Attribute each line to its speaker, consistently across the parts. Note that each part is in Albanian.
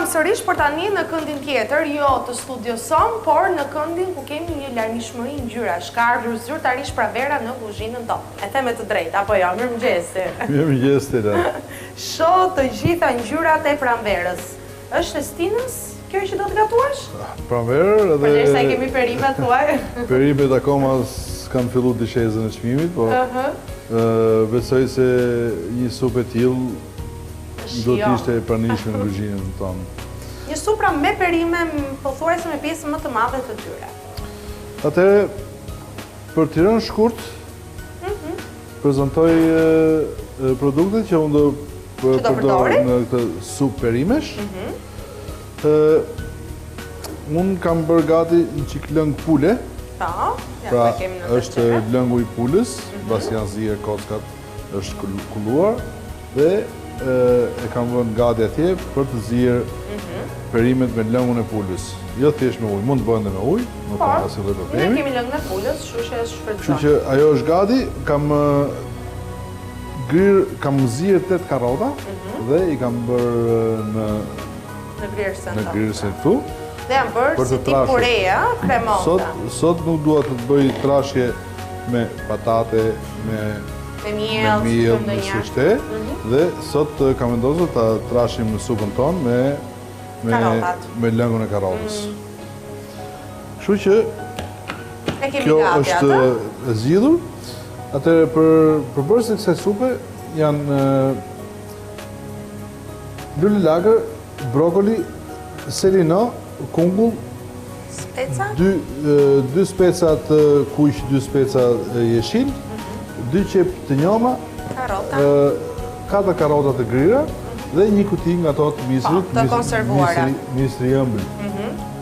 Speaker 1: Ktheham sërish për tani në këndin tjetër, jo të studios son, por në këndin ku kemi një larmishmëri ngjyrash. Ka ardhur zyrtarisht Pranvera në kuzhinën tonë. E them me të drejtë, apo jo? Mirëmëngjes.
Speaker 2: Mirëmëngjes Tira.
Speaker 1: Shoh të gjitha ngjyrat e Pranverës. Është e Stinës kjo që do të gatuash?
Speaker 2: Pranverë edhe...
Speaker 1: Përderisa i kemi perimet tuaj.
Speaker 2: Perimet akoma s'kan fillu dishezën e çmimit, po besoj se një supë e tillë do të ishte e pranishme në kuzhinën tonë.
Speaker 1: Një supra me perime, pothuajse me pjesën më të madhe të tyre.
Speaker 2: Atëherë, për të rënë shkurt, prezantoj produktet që unë do përdor në këtë supë perimesh. Unë kam bërë gati një qik lëng pule. Pra, është lëngu i pulës, basi janë zirë kockat, është kulluar, dhe e kam vënë gati atje për të zirë perimet me lëngun e pulës. Jo thjesht me ujë, mund të bëhen dhe me ujë, nuk ka asnjë lloj problemi.
Speaker 1: Ne kemi lëngun e pulës, kështu që është shfrytëzuar.
Speaker 2: Kështu që ajo është gati, kam zirë 8 karrota dhe i kam bërë në grirësen këtu.
Speaker 1: Dhe janë bërë si tip pureja, kremota.
Speaker 2: Sot nuk dua të bëj trashje me patate, me miell, me shishte, dhe sot kam vendosur ta trashim në supën tonë me lëngun e karrotës. Kështu që kjo është e zgjidhur. Atëherë për bërësit e kësaj supe janë lule lagër, brokoli, selino, kungull,
Speaker 1: speca,
Speaker 2: 2 speca të kuq, 2 speca jeshil, 2 qep të njoma, 4 karrota të grira dhe një kuti nga ato të misrit,
Speaker 1: të konservuara,
Speaker 2: misri i ëmbël.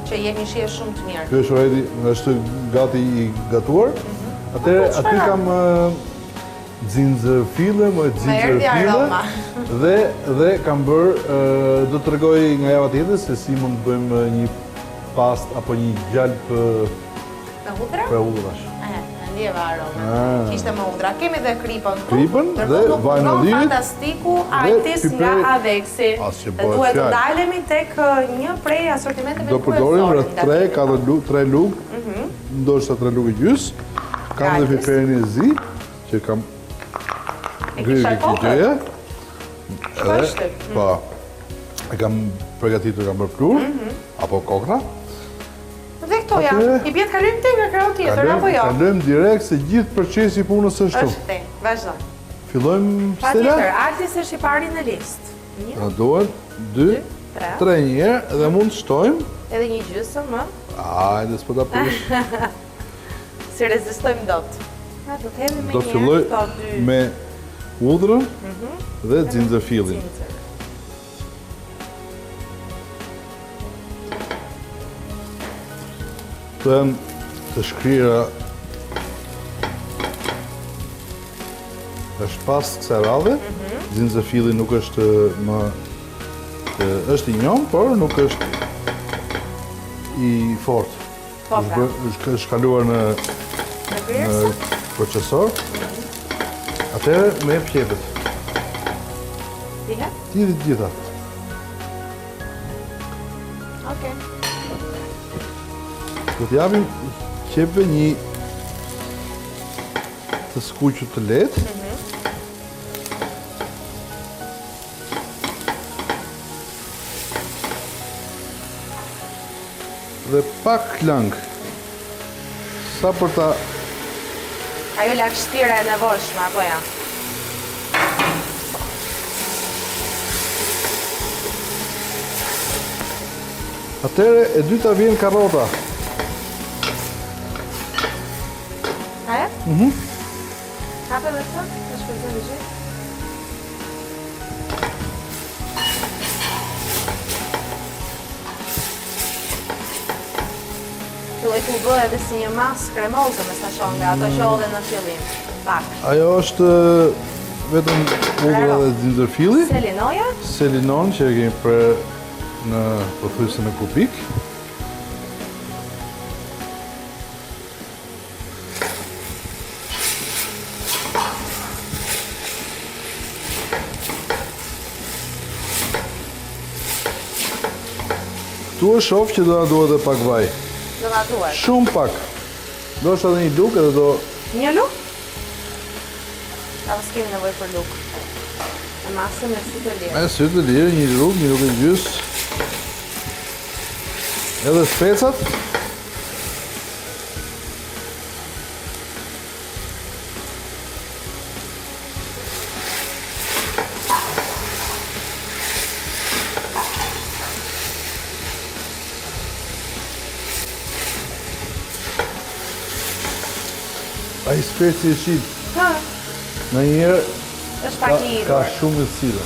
Speaker 1: Që jemi shije shumë të mirë.
Speaker 2: Ky është already, është gati i gatuar. Atëherë aty kam xhinxerfille, dhe kam bërë, do të tregoj nga java tjetër se si mund të bëjmë një past apo një gjalp për hudhrash.
Speaker 1: Ndjeva aroma. Kishte më hudhra. Kemi dhe kripën.
Speaker 2: Kripën dhe vajin olivit.
Speaker 1: Fantastiku artist nga Aveksi. Duhet të dalemi tek një prej asortimenteve
Speaker 2: do përdorim rreth 3 lugë, ndoshta 3 lugë gjys. Kam dhe piperin e zi, që kam grirë këtë gjëja. Po, e kam përgatitur, kam bërë plur, apo kokra.
Speaker 1: Dhe këto janë, i bjetë kalujmë te nga krau tjetër, apo jo?
Speaker 2: Kalujmë direkt se gjithë përqesi punës është tu.
Speaker 1: Është te, vazhdo.
Speaker 2: Fillojmë Stella?
Speaker 1: Pa tjetër, Artis është i pari në listë.
Speaker 2: Në duhet, 2, 3 njerë, dhe mund të shtojmë.
Speaker 1: Edhe një gjysëm, më?
Speaker 2: Ajde, s'po ta prish.
Speaker 1: Si rezistojmë dot. Do të hedhim me
Speaker 2: do filloj me hudhrën dhe xhinxerfillin. Këto janë të shkrira, është pas kësaj radhe, xhinxerfilli nuk është më, është i njohur, por nuk është i fortë. Është shkaluar në procesor. Atëherë me qepët. Ti dhe gjitha.
Speaker 1: Okej.
Speaker 2: Do të japim qepëve një të skuqur të lehtë. Dhe pak lang. Sa për ta...
Speaker 1: Ajo lagështira e nevojshme, apo ja?
Speaker 2: Atëre, e dyta vjen karrota.
Speaker 1: Aja? Kape dhe të? Në shpërëzën në gjithë? Filloj të u bëhe edhe si një masë kremoze me stashon nga ato që odhe në fillim. Pak.
Speaker 2: Ajo është vetëm hudhra dhe xhinxerfilli.
Speaker 1: Selinoja?
Speaker 2: Selinon që e kemi për në pothuajse në kubik. Tu e shoh që do na duhet edhe pak vaj.
Speaker 1: Do na duhet.
Speaker 2: Shumë pak. Do është edhe një luk edhe do...
Speaker 1: Një luk? Ta s'kemi nevojë për luk. E masën me sytë të lirë.
Speaker 2: Me sytë të lirë, një luk e gjys. Edhe specat. A i speci e shqip. Në njerë
Speaker 1: është pak i
Speaker 2: ka shumë të sile.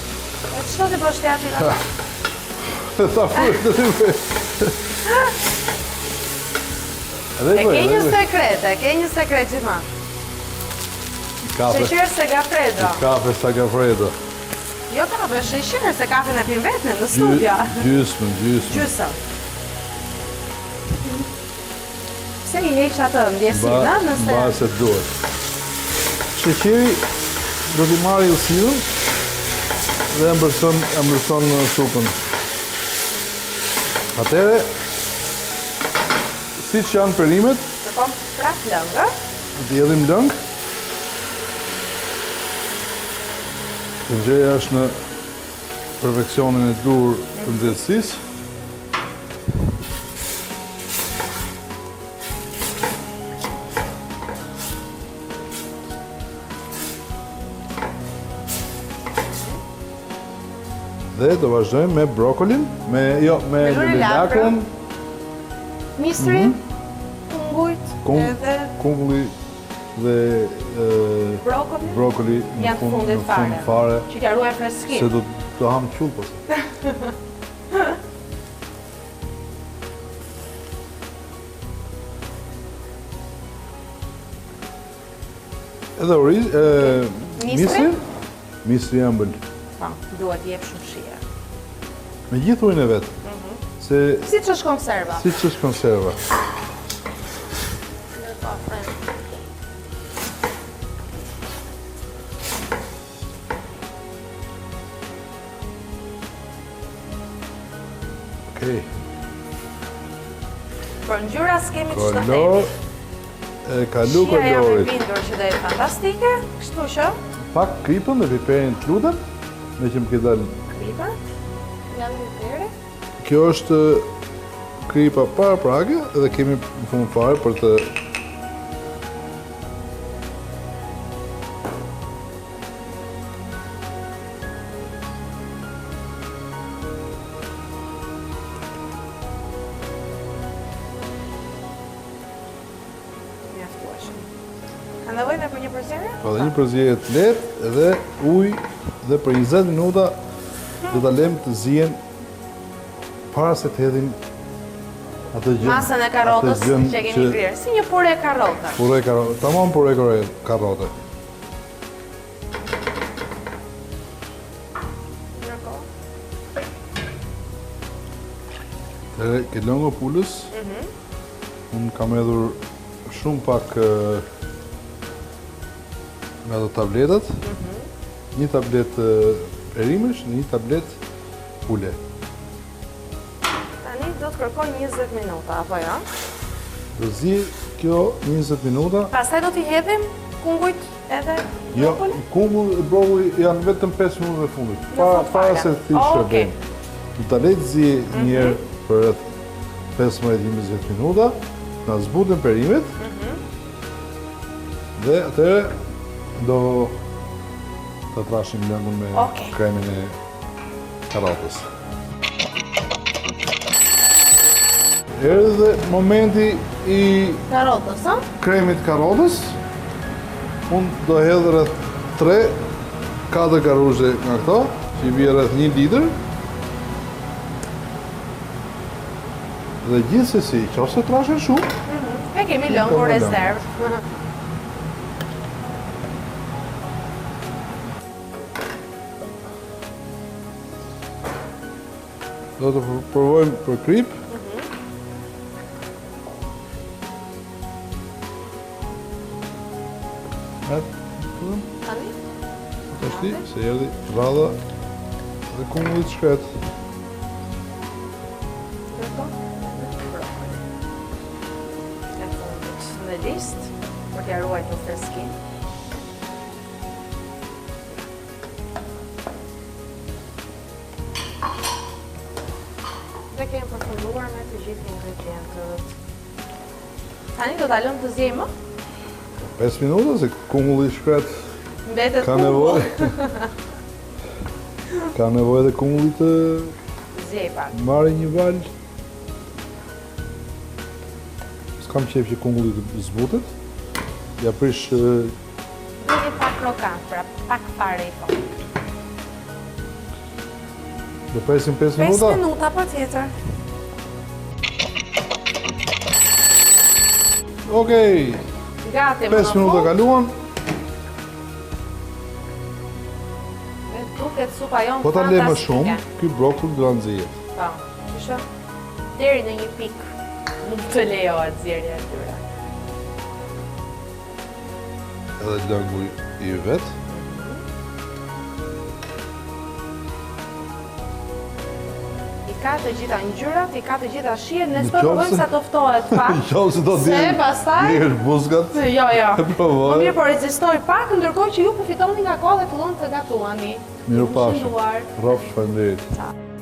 Speaker 1: E qëto të bështë aty nga ta?
Speaker 2: Ta fërë të të me.
Speaker 1: E ke një sekret gjithma. Sheqer se Gafredo.
Speaker 2: Kafe sa Gafredo.
Speaker 1: Jo kafe, sheqer se kafe në pim vetën në studia. Gjysëm. Se i heqë atë ndjesina nëse...
Speaker 2: Ba se të duhet. Sheqeri do t'i marrë ilësirën dhe mbërson në supën. Atere, si që janë perimet...
Speaker 1: Të kom prak lëngë.
Speaker 2: T'i edhim lëngë. Të gjëja është në perfekcionin e dur të nxehtësisë. Dhe do vazhdojmë me brokolin, me lakrën,
Speaker 1: mistrin, kungujt,
Speaker 2: kungulli dhe brokoli në fund fare.
Speaker 1: Që t'ja ruaj freskit.
Speaker 2: Se do ham qullë përse. Edhe mistri ëmbël.
Speaker 1: Pa, duhet jep shumë shire.
Speaker 2: Me gjithë ujnë e vetë.
Speaker 1: Si që është konserva?
Speaker 2: Si që është konserva. Okej.
Speaker 1: Për ngjyra s'kemi që të themi.
Speaker 2: Kolor e kalu kolorit.
Speaker 1: Shia jam e bindur që dhe e fantastike, kështu që?
Speaker 2: Pak kripën dhe piperin të lutën, me që më këtë dalë.
Speaker 1: Kripa? Janë piperi?
Speaker 2: Kjo është kripa para prage dhe kemi në fund fare për të
Speaker 1: Ka nevojë edhe për një përzierje?
Speaker 2: Po, dhe një përzierje të lehtë dhe ujë dhe për 20 minuta do ta lëmë të zihen para se të hedhim atë gjë.
Speaker 1: Masën e karrotës që kemi kryer, si një pure karrote.
Speaker 2: Pure karrote, tamam pure karrote. Ke lëngo pulës, unë kam edhur shumë pak nga do tabletat, një tablet perimesh dhe një tablet pule.
Speaker 1: Tani do të kërkoj 20 minuta, apo jo?
Speaker 2: Do zi kjo 20 minuta.
Speaker 1: Pastaj do t'i hedhim kungujt edhe
Speaker 2: Jo,
Speaker 1: brokolin?
Speaker 2: kungull e brokolli janë vetëm 5 minuta e fundit. Para se të shërbim. Do ta lejtë zi njerë për rreth 15-20 minuta, na zbuten perimet, dhe atëre do të trashim lëngun me kremin e karrotës. Erdhe momenti i
Speaker 1: karrotës, a?
Speaker 2: Kremit karrotës. Unë do hedh rreth 3-4 karruzhe nga këto, që i bie rreth 1 litër. Dhe gjithsesi, qofse trashen shumë,
Speaker 1: e kemi lëngur rezervë.
Speaker 2: Do të provojmë për krip.
Speaker 1: Tani?
Speaker 2: Të shti, se erdi radha dhe kungullit shkret.
Speaker 1: në listë, për t'ja ruajtur freskinë. Dhe kemi përfunduar me të gjithë ingredientët. Tani do ta lëmë të zjejë më?
Speaker 2: 5 minuta, se kungulli shkret
Speaker 1: Mbetet
Speaker 2: ka nevojë. Ka nevojë dhe kungulli të
Speaker 1: zjejë pak.
Speaker 2: marrë një valë. S'kam qef që kungulli të zbutet. Ja prish...
Speaker 1: Dhe një pak krokant, pra pak fare i po.
Speaker 2: Dhe presim 5
Speaker 1: 5
Speaker 2: minuta?
Speaker 1: minuta, pa tjetër.
Speaker 2: Okej,
Speaker 1: Gati,
Speaker 2: 5 minuta kaluan.
Speaker 1: Dhe duket supa jonë
Speaker 2: Po ta le më
Speaker 1: fantastike.
Speaker 2: shumë, ky brokull do nxjihet.
Speaker 1: Po, qëshë? Deri në një pikë nuk të lejohet zjerja e tyre.
Speaker 2: Edhe lëngu i vet.
Speaker 1: I ka të gjitha ngjyrat, i ka të gjitha shijet, ne s'po provojmë sa të ftohet pak.
Speaker 2: Jo, se do
Speaker 1: Se pastaj...
Speaker 2: Dirë buzgat.
Speaker 1: Jo, jo.
Speaker 2: Provoj.
Speaker 1: Po mirë, po rezistoj pak, ndërkohë që ju përfitoni nga koha dhe fillon të gatuani.
Speaker 2: Mirupafshim.
Speaker 1: Shënduar.
Speaker 2: Rrofsh, faleminderit.
Speaker 1: Ciao.